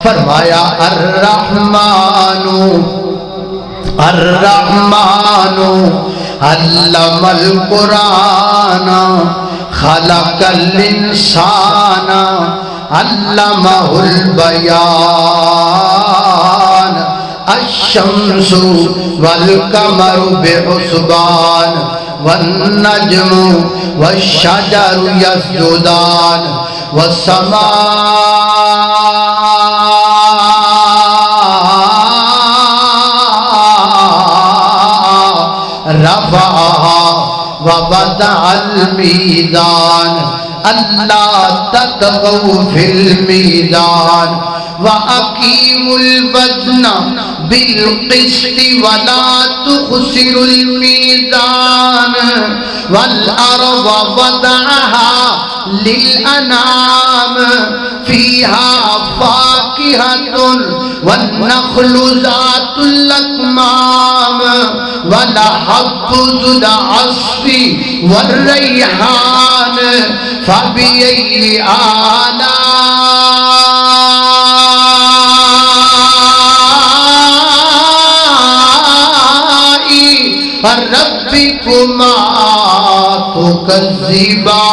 फरमाया अर्रहमानु अर्रहमानु अल्लमल कुरान खलकल इंसाना अल्लमहुल बयान अश्शम्सु वल कमरु बिहुस्बान वन नज्मु वश्शजरु यस्जुदान वस्समा रफ़अहा व वदअल मीज़ान अल्ला ततगौ फिल मीज़ान व अकीमुल वज़न बिल क़िस्ति व ला तुख़सिरुल मीज़ान वल अर्ज़ वदअहा लिल अनाम फ़ीहा फ़ाकिहतुन वन नख़्लु ज़ातुल अकमाम वल हब्बु ज़ुल अस्फ़ि वर रैहान फ़बिअय्यि आलाइ रब्बिकुमा तुकज़्ज़िबान।